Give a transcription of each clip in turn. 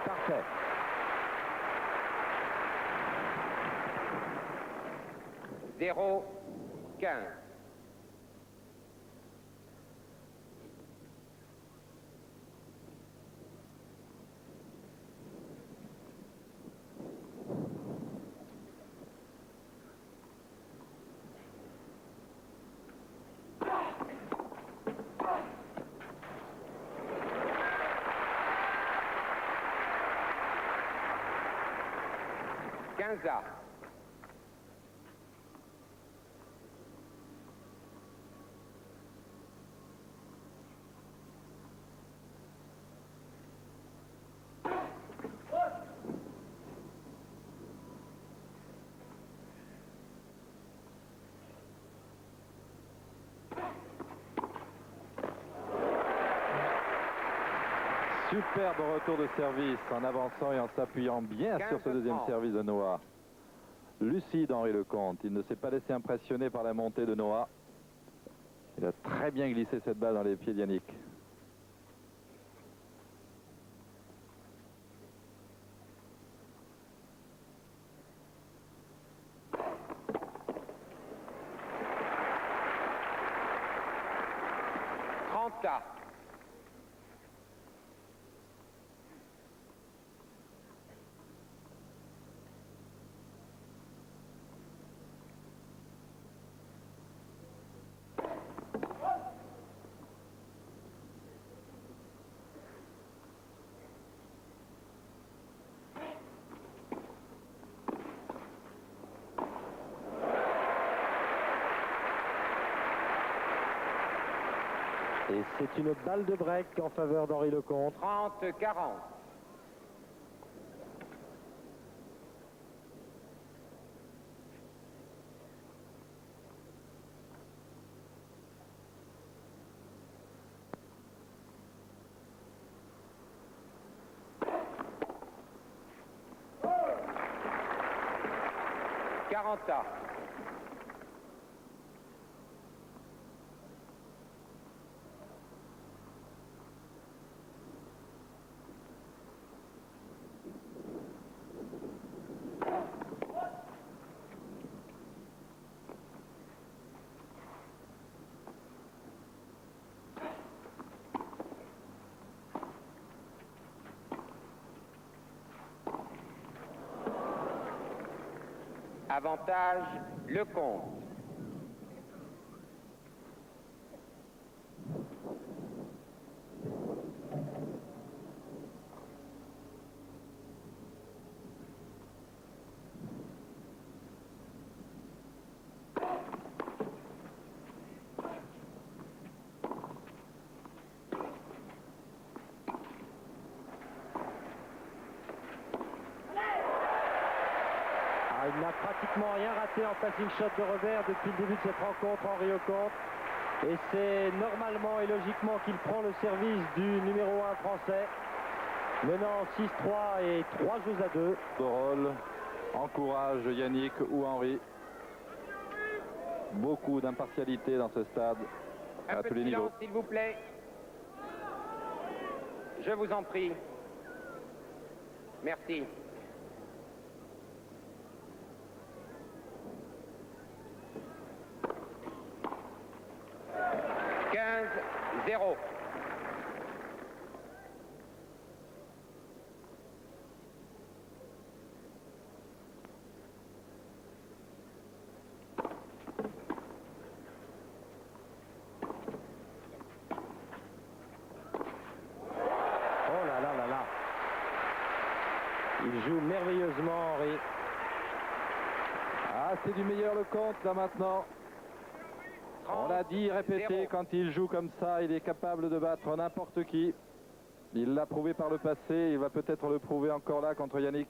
parfait. Zéro 15. Quinze. Superbe retour de service en avançant et en s'appuyant bien sur ce deuxième service de Noah. Lucide Henri Lecomte, il ne s'est pas laissé impressionner par la montée de Noah. Il a très bien glissé cette balle dans les pieds d'Yannick. Et c'est une balle de break en faveur d'Henri Lecomte. 30-40. Quaranta. Avantage, Lecomte. Il n'a pratiquement rien raté en passing shot de revers depuis le début de cette rencontre, Henri Lecomte. Et c'est normalement et logiquement qu'il prend le service du numéro 1 français, menant 6-3 et 3 jeux à 2. De rôle encourage Yannick ou Henri. Beaucoup d'impartialité dans ce stade à tous les niveaux. S'il vous plaît. Je vous en prie. Merci. 15-0. Oh là là là là. Il joue merveilleusement, Henri. Ah, c'est du meilleur Lecomte là maintenant. On l'a dit, répété, quand il joue comme ça, il est capable de battre n'importe qui. Il l'a prouvé par le passé, il va peut-être le prouver encore là contre Yannick.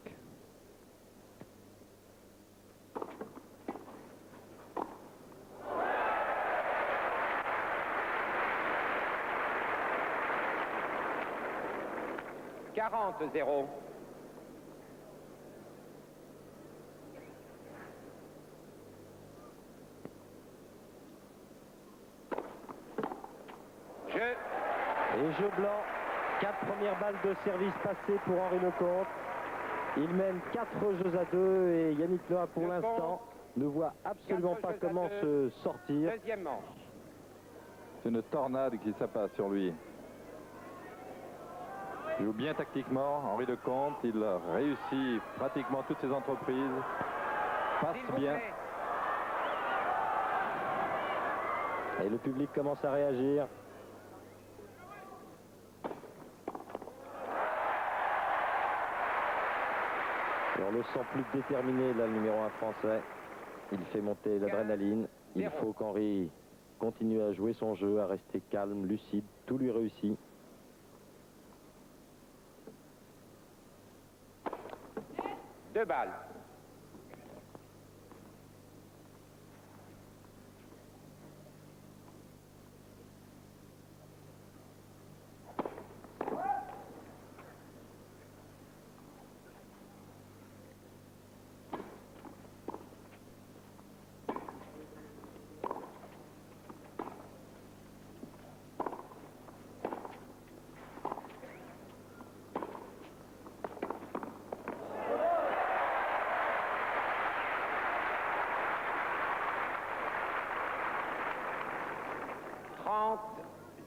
« 40-0. Et jeu blanc 4 premières balles de service passées pour Henri Lecomte. Il mène 4 jeux à 2 et Yannick Noah pour l'instant ne voit absolument pas comment se sortir. Deuxième manche. C'est une tornade qui s'abat sur lui. Il joue bien tactiquement, Henri Lecomte. Il réussit pratiquement toutes ses entreprises. Passe bien. Et le public commence à réagir. Et on le sent plus déterminé là, le numéro 1 français. Il fait monter l'adrénaline. Il faut qu'Henri continue à jouer son jeu, à rester calme, lucide. Tout lui réussit. Deux balles.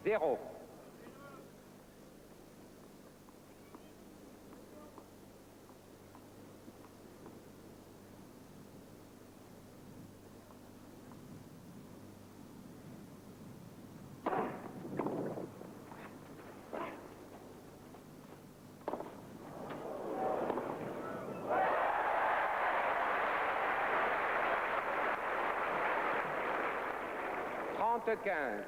Zéro. Quinze.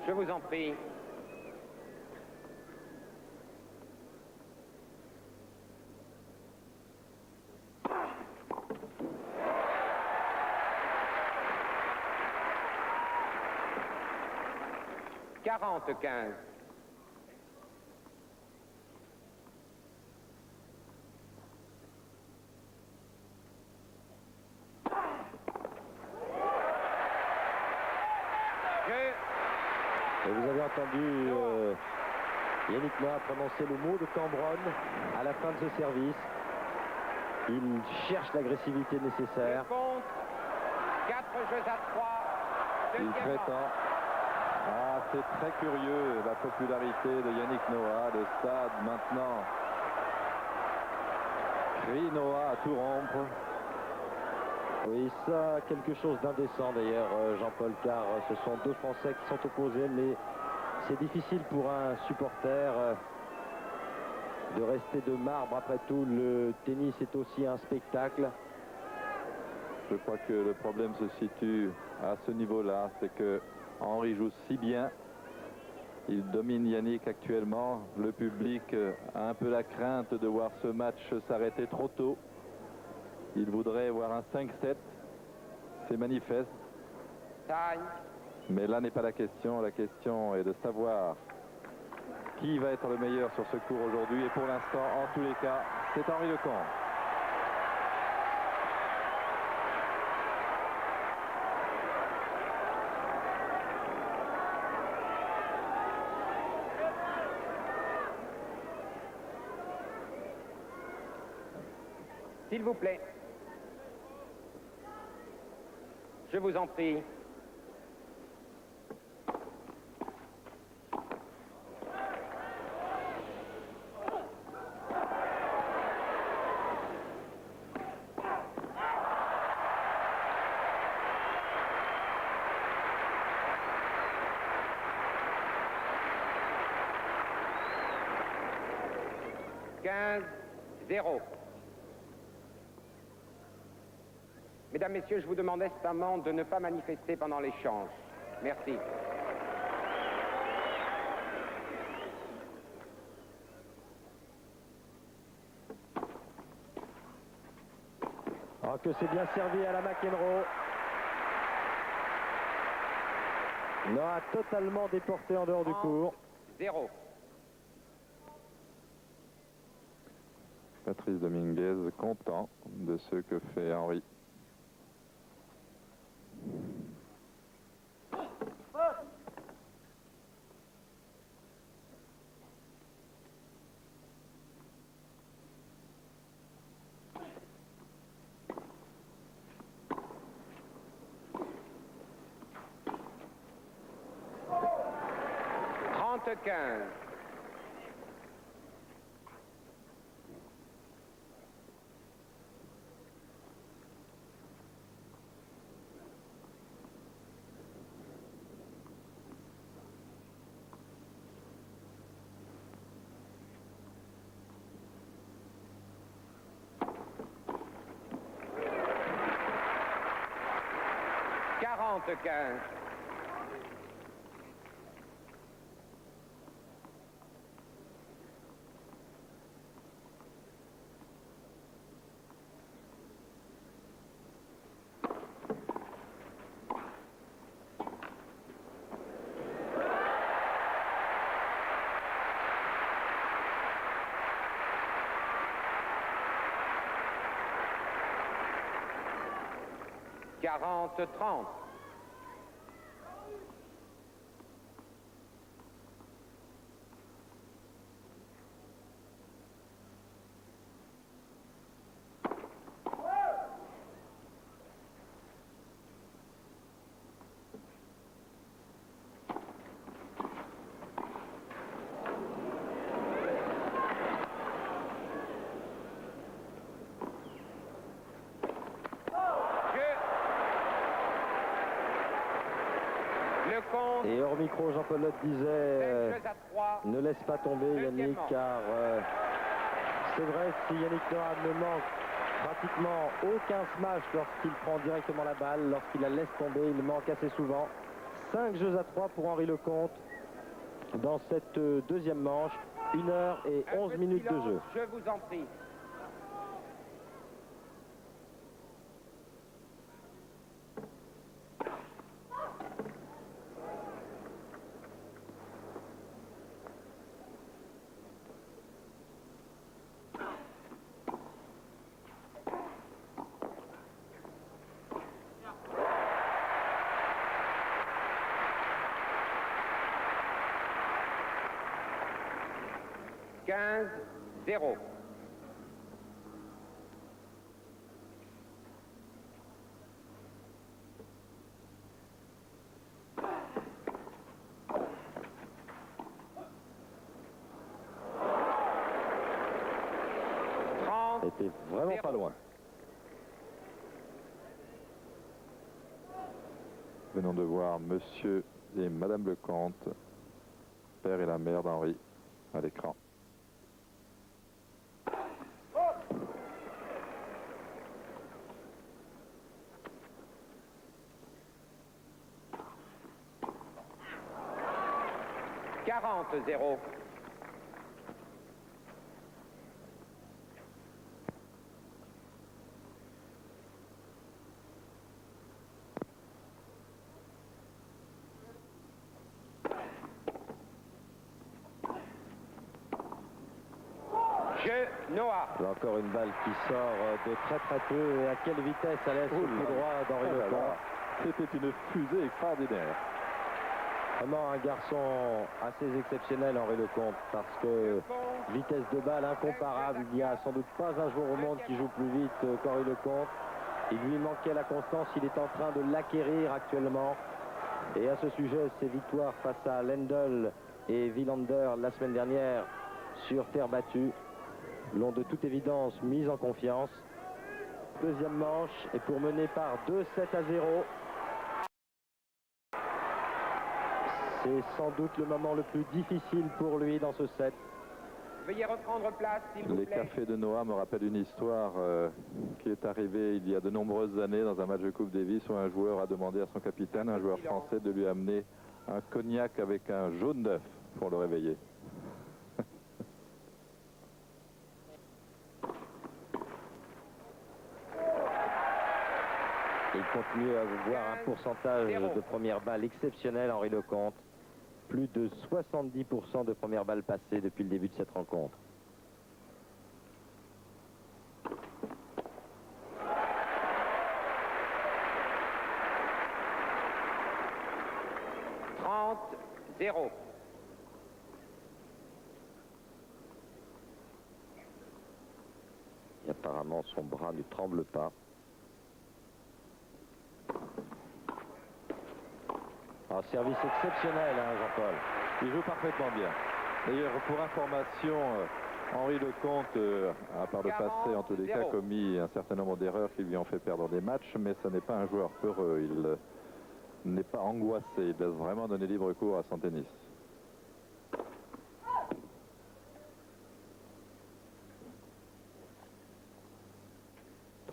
Je vous en prie. Quarante-quinze. Et vous avez entendu Yannick Noah prononcer le mot de Cambronne à la fin de ce service. Il cherche l'agressivité nécessaire. Quatre jeux à 3. Il prétend. Ah, c'est très curieux la popularité de Yannick Noah. Le stade maintenant crie Noah à tout rompre. Oui, ça, quelque chose d'indécent d'ailleurs, Jean-Paul, car ce sont deux Français qui sont opposés, mais c'est difficile pour un supporter de rester de marbre. Après tout, le tennis est aussi un spectacle. Je crois que le problème se situe à ce niveau-là, c'est que Henri joue si bien. Il domine Yannick actuellement. Le public a un peu la crainte de voir ce match s'arrêter trop tôt. Il voudrait voir un 5-7. C'est manifeste. Mais là n'est pas la question. La question est de savoir qui va être le meilleur sur ce cours aujourd'hui. Et pour l'instant, en tous les cas, c'est Henri Lecomte. S'il vous plaît. Je vous en prie. Zéro. Mesdames, Messieurs, je vous demande instamment de ne pas manifester pendant l'échange. Merci. Alors que c'est bien servi à la McEnroe. Noah totalement déporté en dehors du cours. Zéro. Patrice Dominguez content de ce que fait Henri. 15. Quarante-quinze. Quarante-trente. Et hors micro, Jean-Paul Lotte disait ne laisse pas tomber Yannick, car c'est vrai, si Yannick Noah ne manque pratiquement aucun smash lorsqu'il prend directement la balle, lorsqu'il la laisse tomber, il manque assez souvent. 5 jeux à 3 pour Henri Lecomte dans cette deuxième manche, 1 heure et 11 minutes de jeu. Je vous en prie. Quinze, 0. C'était vraiment pas loin. Venons de voir Monsieur et Madame Lecomte, père et la mère d'Henri, à l'écran. Quarante, 0. Jeu Noah. Là encore une balle qui sort de très peu. Et à quelle vitesse elle est sur le coup droit d'Henri Lecomte. C'était une fusée extraordinaire. Vraiment un garçon assez exceptionnel, Henri Lecomte, parce que vitesse de balle incomparable. Il n'y a sans doute pas un joueur au monde qui joue plus vite qu'Henri Lecomte. Il lui manquait la constance, il est en train de l'acquérir actuellement. Et à ce sujet, ses victoires face à Lendl et Wilander la semaine dernière sur terre battue l'ont de toute évidence mise en confiance. Deuxième manche, et pour mener par 2-7 à 0. C'est sans doute le moment le plus difficile pour lui dans ce set. Veuillez reprendre place, s'il vous Les plaît. cafés de Noah me rappellent une histoire qui est arrivée il y a de nombreuses années dans un match de Coupe Davis où un joueur a demandé à son capitaine, un joueur français, de lui amener un cognac avec un jaune d'œuf pour le réveiller. Il continue à avoir un pourcentage de première balle exceptionnel, Henri Lecomte. Plus de 70% de première balle passée depuis le début de cette rencontre. Zéro. Et apparemment, son bras ne tremble pas. Un service exceptionnel, hein, Jean-Paul. Il joue parfaitement bien. D'ailleurs, pour information, Henri Lecomte a par le passé, en tous les cas, commis un certain nombre d'erreurs qui lui ont fait perdre des matchs, mais ce n'est pas un joueur peureux. Il n'est pas angoissé. Il laisse vraiment donner libre cours à son tennis.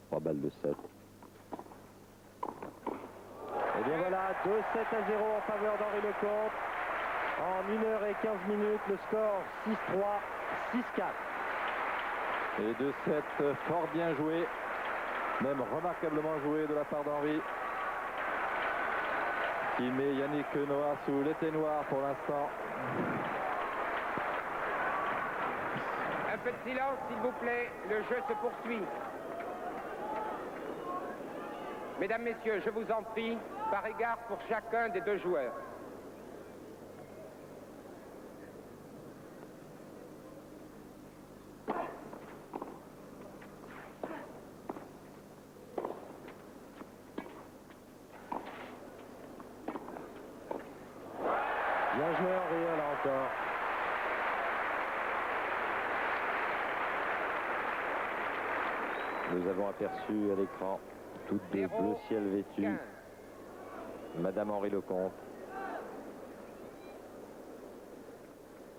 Trois balles de 7. Et bien voilà, 2-7 à 0 en faveur d'Henri Lecomte. En 1h15 minutes, le score 6-3, 6-4. Et 2-7 fort bien joué, même remarquablement joué de la part d'Henri, qui met Yannick Noah sous l'éteignoir pour l'instant. Un peu de silence, s'il vous plaît. Le jeu se poursuit. Mesdames, Messieurs, je vous en prie, par égard pour chacun des deux joueurs. Bien joué Henri, là encore. Nous avons aperçu à l'écran toutes deux bleu ciel vêtues. Madame Henri Lecomte,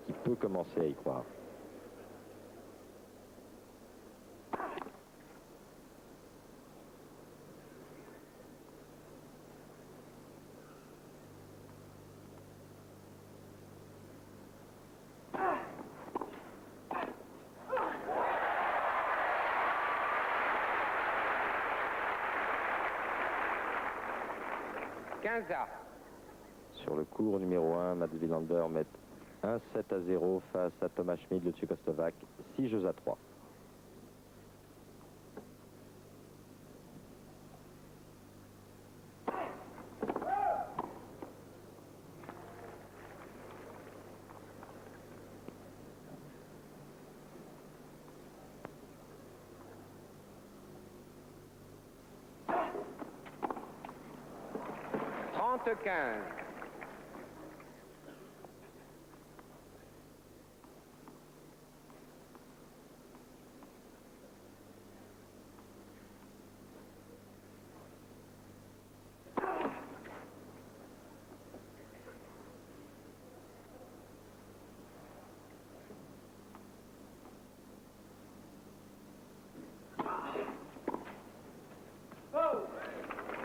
qui peut commencer à y croire. Sur le cours numéro 1, Mats Wilander met 1-7 à 0 face à Thomas Schmid, le Tchécoslovaque, 6 jeux à 3.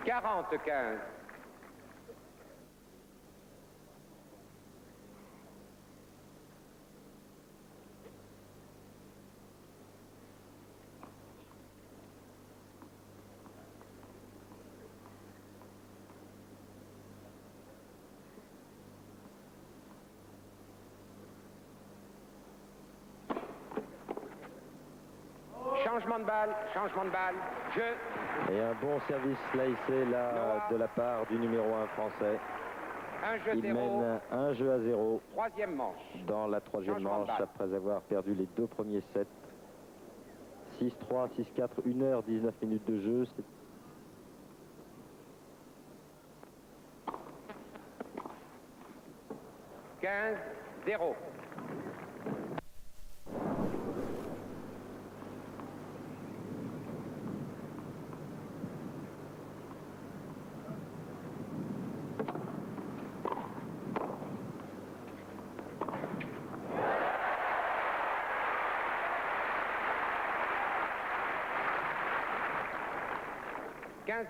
Quarante-quinze. Changement de balle, jeu. Et un bon service slicé là de la part du numéro 1 français. Il mène 1 jeu à 0 troisième manche. Dans la troisième manche après avoir perdu les deux premiers sets. 6-3, 6-4, 1h19 minutes de jeu. 15-0. Quinze.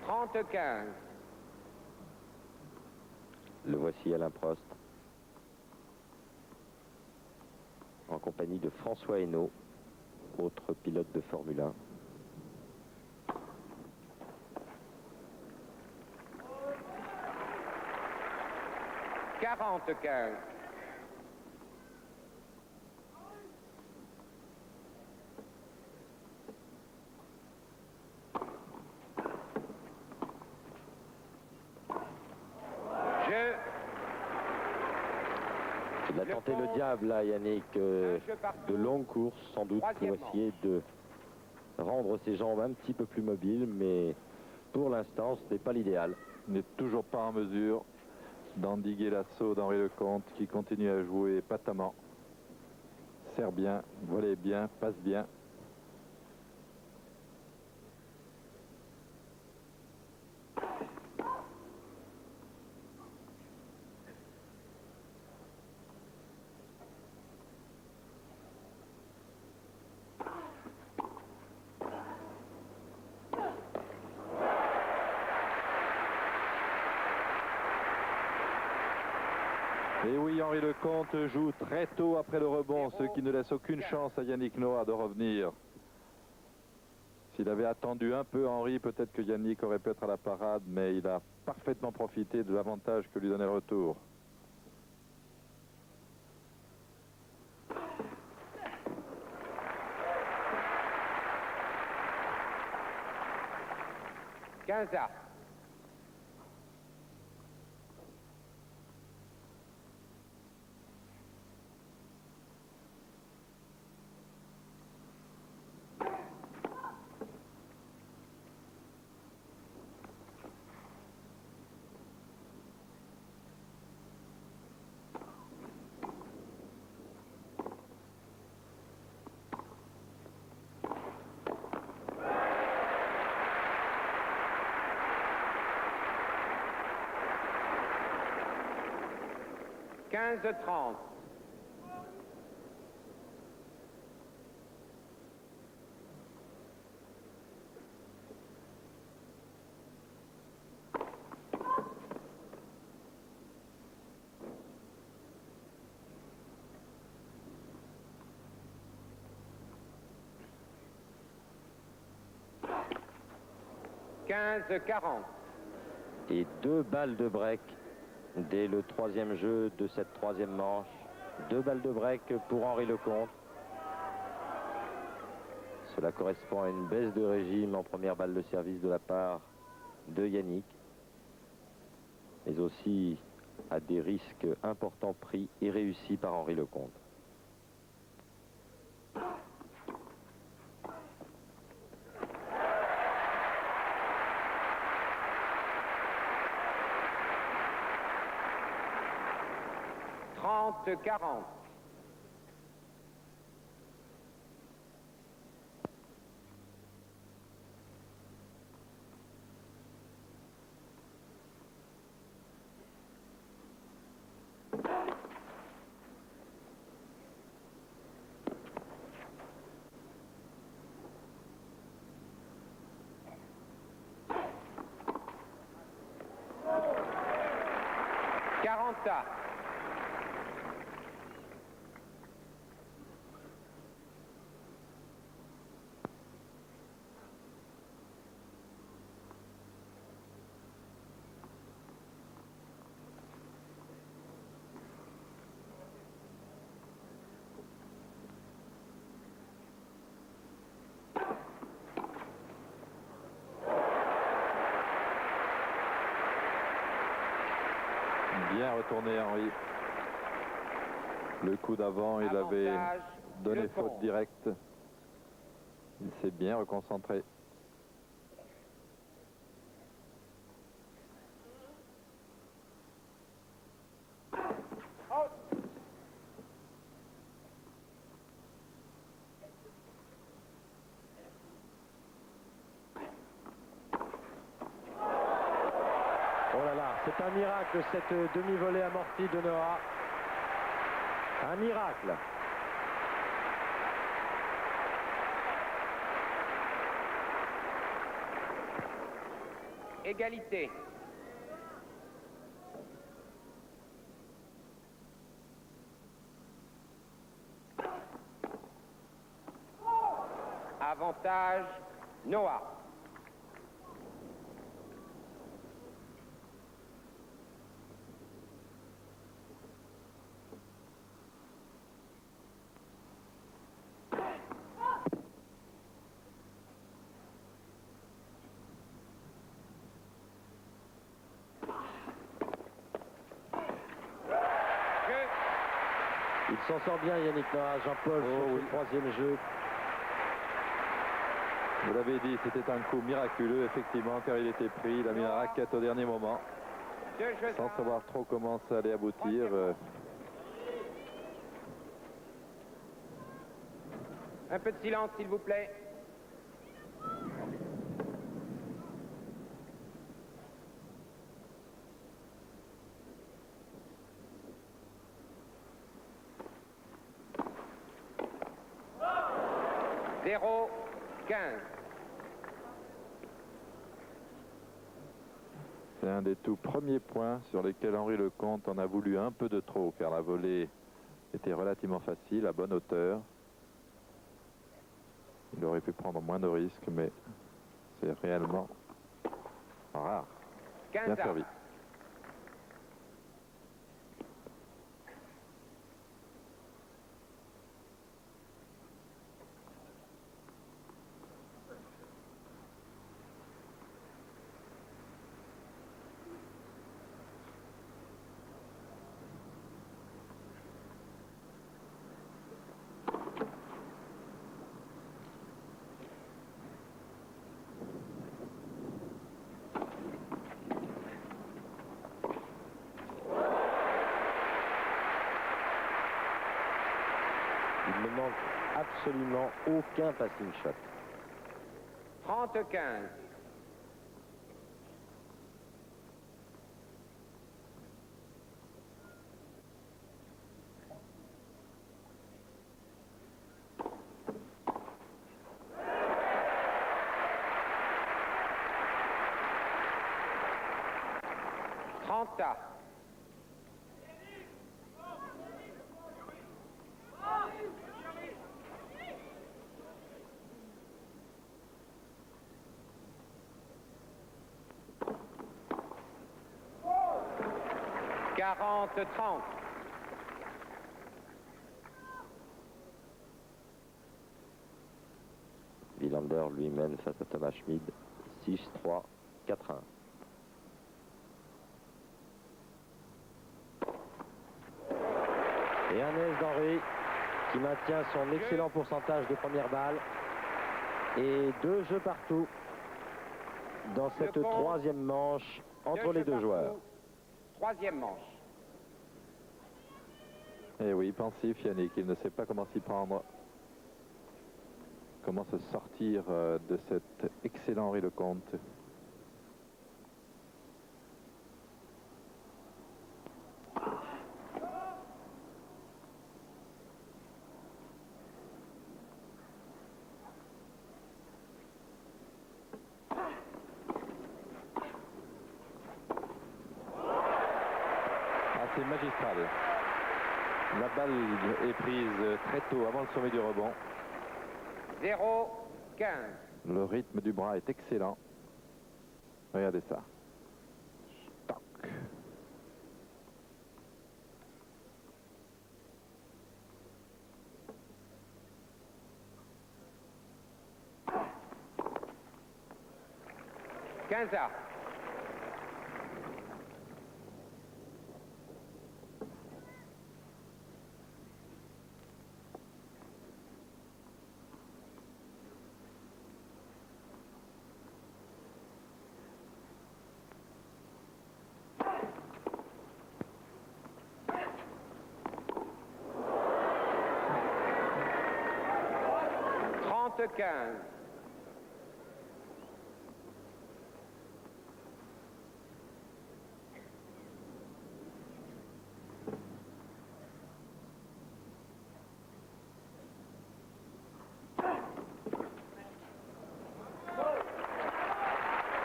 Trente-quinze. Le voici Alain Prost, en compagnie de François Hainaut, autre pilote de Formule 1. Quarante-quinze. Il a tenté le diable là, Yannick, de longues courses sans doute pour essayer de rendre ses jambes un petit peu plus mobiles, mais pour l'instant ce n'est pas l'idéal. Il n'est toujours pas en mesure d'endiguer l'assaut d'Henri Lecomte qui continue à jouer patamment. Serre bien, volée bien, passe bien. Et oui, Henri Lecomte joue très tôt après le rebond, ce qui ne laisse aucune chance à Yannick Noah de revenir. S'il avait attendu un peu Henri, peut-être que Yannick aurait pu être à la parade, mais il a parfaitement profité de l'avantage que lui donnait le retour. Quinza. Quinze 30. Quinze 40. Et 2 balles de break dès le troisième jeu de cette troisième manche. 2 balles de break pour Henri Lecomte. Cela correspond à une baisse de régime en première balle de service de la part de Yannick, mais aussi à des risques importants pris et réussis par Henri Lecomte. Trente 40. Quaranta. Bien retourné Henri. Le coup d'avant, il avait donné faute directe. Il s'est bien reconcentré. Oh là là, c'est un miracle cette demi-volée amortie de Noah. Un miracle. Égalité. Avantage Noah. Il s'en sort bien, Yannick Noah. Jean-Paul sur oui. le troisième jeu. Vous l'avez dit, c'était un coup miraculeux, effectivement, car il était pris. Il a mis la raquette au dernier moment, sans savoir trop comment ça allait aboutir. Un peu de silence, s'il vous plaît. Zéro, 15. C'est un des tout premiers points sur lesquels Henri Lecomte en a voulu un peu de trop, car la volée était relativement facile, à bonne hauteur. Il aurait pu prendre moins de risques, mais c'est réellement rare. Bien servi. Il ne manque absolument aucun passing shot. 30-15. Trenta. Quarante, 30. Wilander lui mène face à Thomas Schmid. 6-3, 4-1. Et un ace d'Henri qui maintient son excellent pourcentage de première balle. Et 2 jeux partout dans cette troisième manche entre les deux joueurs. Troisième manche. Et oui, pensif Yannick, il ne sait pas comment s'y prendre. Comment se sortir de cet excellent Henri Lecomte. C'est magistral. La balle est prise très tôt avant le sommet du rebond. 0, 15. Le rythme du bras est excellent. Regardez ça. Toc. Quinze. 15.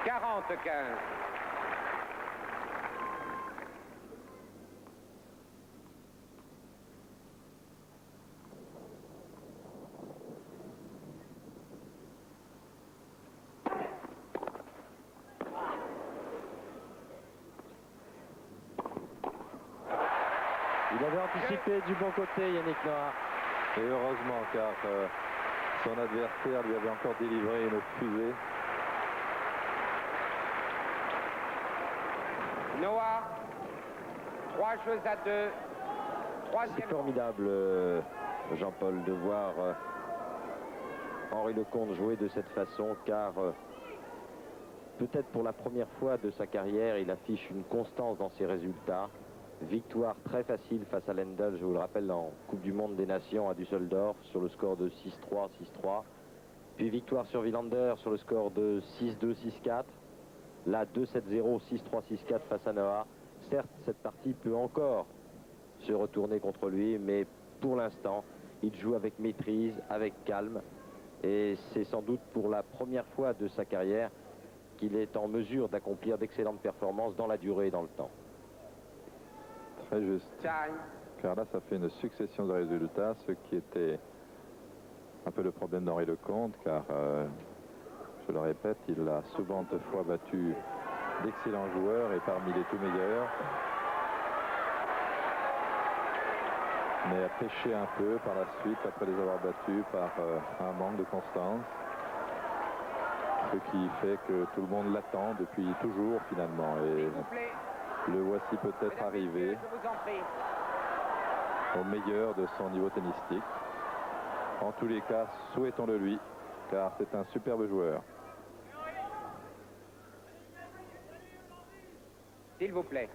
Quarante 15. Il avait anticipé du bon côté, Yannick Noah. Et heureusement, car son adversaire lui avait encore délivré une fusée. Noah, 3 jeux à 2, C'est formidable, Jean-Paul, de voir Henri Lecomte jouer de cette façon, car peut-être pour la première fois de sa carrière, il affiche une constance dans ses résultats. Victoire très facile face à Lendl, je vous le rappelle, en Coupe du Monde des Nations à Düsseldorf, sur le score de 6-3, 6-3. Puis victoire sur Wilander sur le score de 6-2, 6-4. Là, 2-7-0, 6-3, 6-4 face à Noah. Certes, cette partie peut encore se retourner contre lui, mais pour l'instant, il joue avec maîtrise, avec calme. Et c'est sans doute pour la première fois de sa carrière qu'il est en mesure d'accomplir d'excellentes performances dans la durée et dans le temps. Très juste. Car là, ça fait une succession de résultats, ce qui était un peu le problème d'Henri Lecomte, car, je le répète, il a souvent fois battu d'excellents joueurs et parmi les tout meilleurs. Mais a pêché un peu par la suite, après les avoir battus, par un manque de constance. Ce qui fait que tout le monde l'attend depuis toujours, finalement. Et le voici peut-être arrivé au meilleur de son niveau tennistique. En tous les cas, souhaitons-le lui, car c'est un superbe joueur. S'il vous plaît.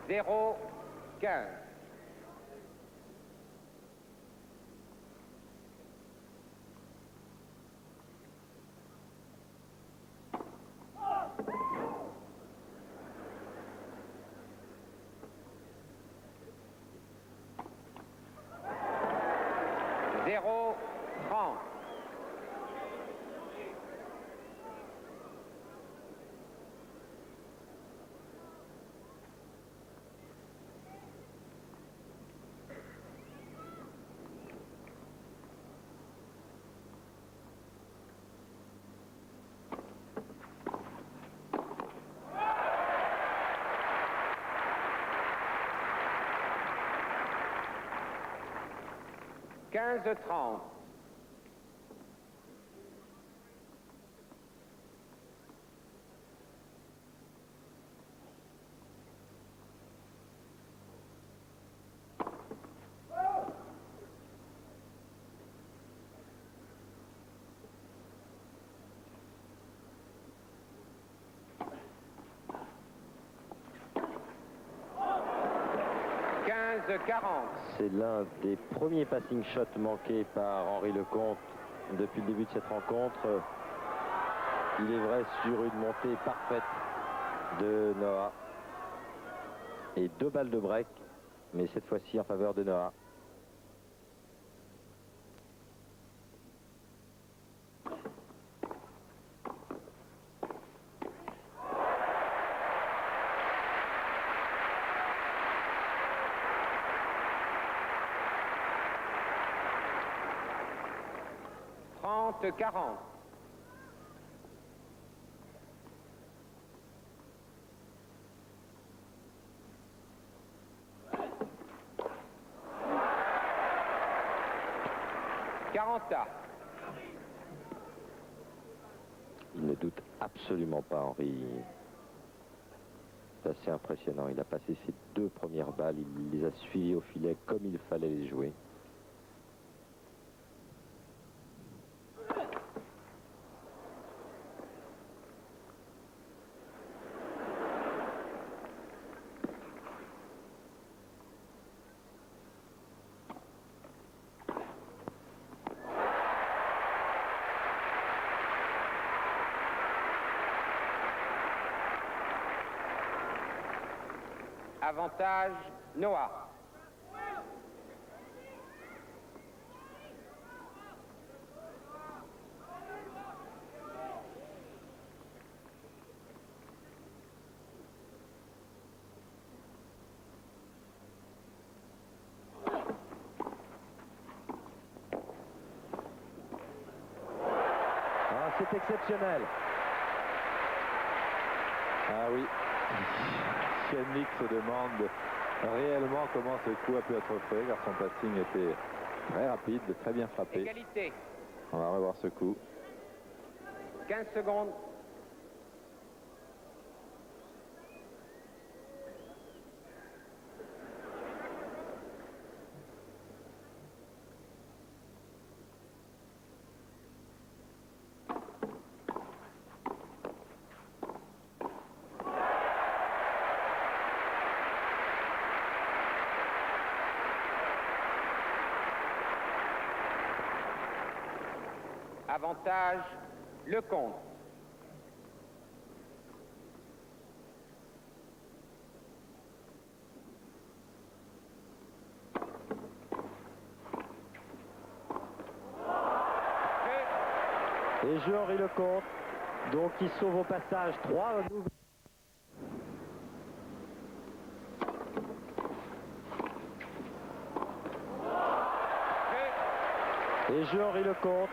Zéro 15. Zéro 30. Quinze 30. C'est l'un des premiers passing shots manqués par Henri Lecomte depuis le début de cette rencontre. Il est vrai sur une montée parfaite de Noah. Et 2 balles de break, mais cette fois-ci en faveur de Noah. De 40. Il ne doute absolument pas, Henri. C'est assez impressionnant. Il a passé ses 2 premières balles. Il les a suivies au filet comme il fallait les jouer. Avantage Noah. Ah, c'est exceptionnel. Ah oui. Yannick se demande réellement comment ce coup a pu être fait, car son passing était très rapide, très bien frappé. Égalité. On va revoir ce coup. 15 secondes. Avantage, le compte. Et jeu Henri Lecomte, donc il sauve au passage 3 nouveaux. Et jeu Henri Lecomte,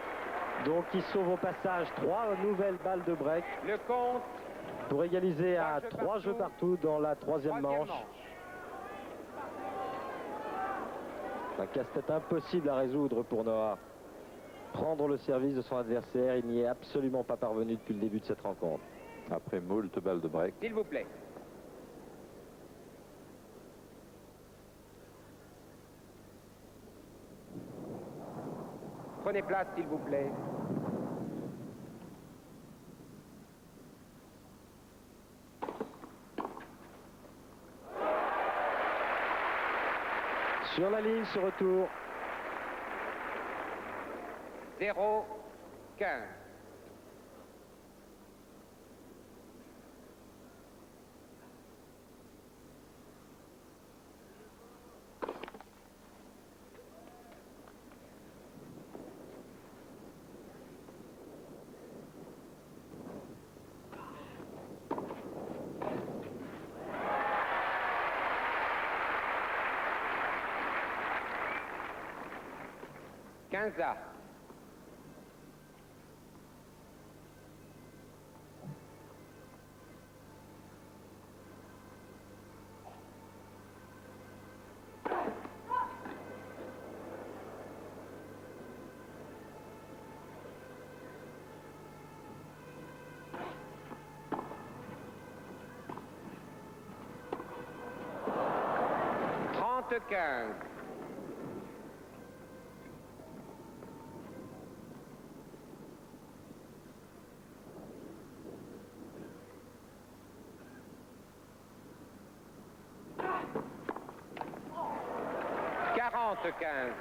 donc il sauve au passage 3 nouvelles balles de break Le compte. pour égaliser à 3 jeux partout dans la troisième manche. Un casse-tête impossible à résoudre pour Noah. Prendre le service de son adversaire, il n'y est absolument pas parvenu depuis le début de cette rencontre. Après moult balles de break. S'il vous plaît. Prenez place, s'il vous plaît. Sur la ligne, ce retour. 0, 15. Quinze. 15. Quarante 15.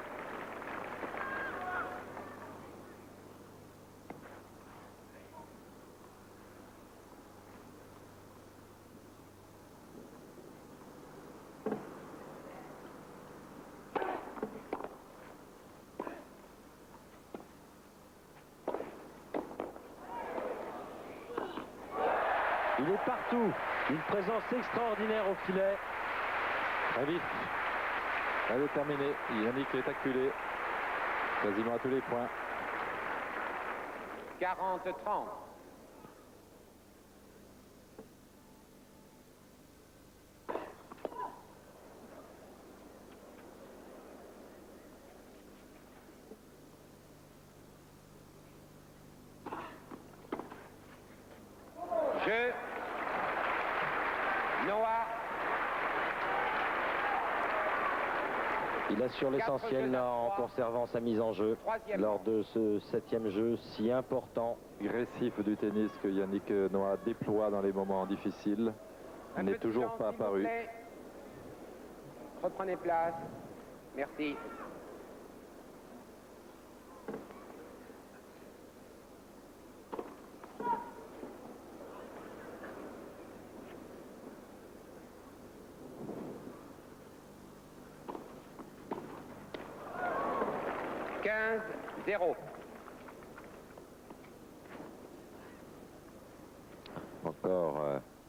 Il est partout. Une présence extraordinaire au filet. Très vite. Elle est terminée. Yannick est acculé. Quasiment à tous les points. 40-30. Jeu. Noah. Il assure l'essentiel en conservant sa mise en jeu lors de ce 7e jeu si important. Agressif du tennis que Yannick Noah déploie dans les moments difficiles. Il n'est toujours pas apparu. Reprenez place. Merci. « 15-0 ». Encore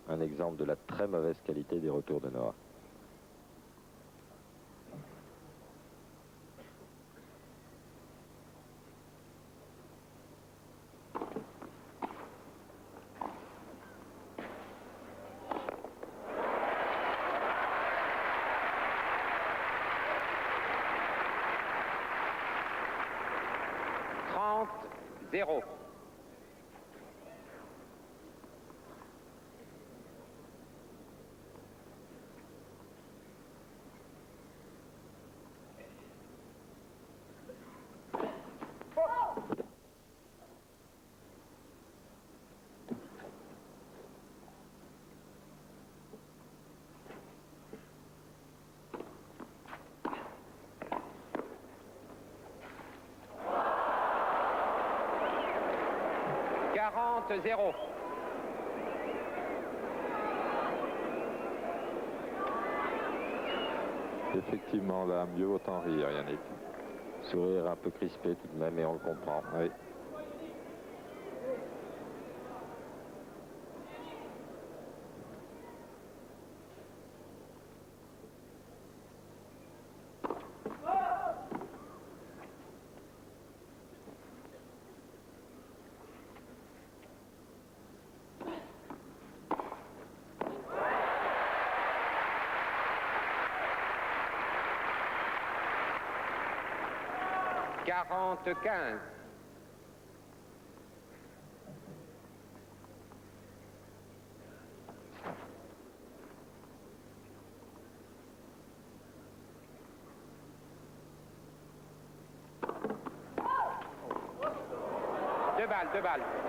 un exemple de la très mauvaise qualité des retours de Noah. 40-0. Zéro. Effectivement, là, mieux vaut en rire, Yannick. Sourire un peu crispé tout de même, et on le comprend. Oui. Quarante-quinze. Deux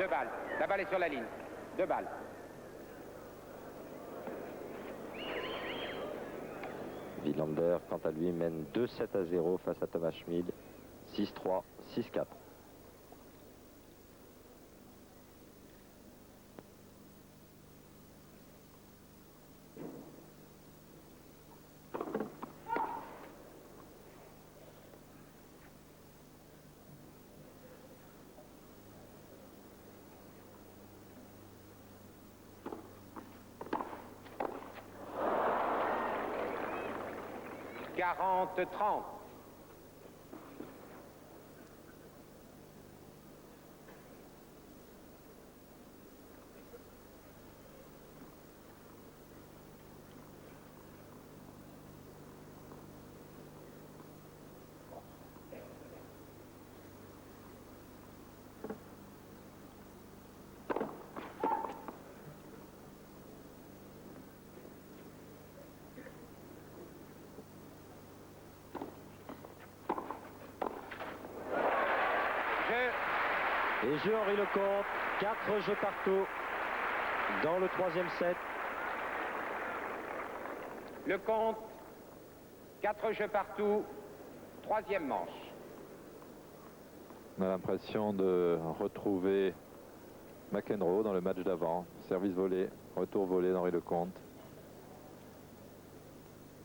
balles. La balle est sur la ligne. 2 balles. Wilander, quant à lui, mène 2-7-0 face à Thomas Schmid. 6-3, 6-4. Quarante-trente. Et jeu Henri Lecomte, 4 jeux partout dans le 3e set. Lecomte, 4 jeux partout, 3e manche. On a l'impression de retrouver McEnroe dans le match d'avant. Service volé, retour volé d'Henri Lecomte.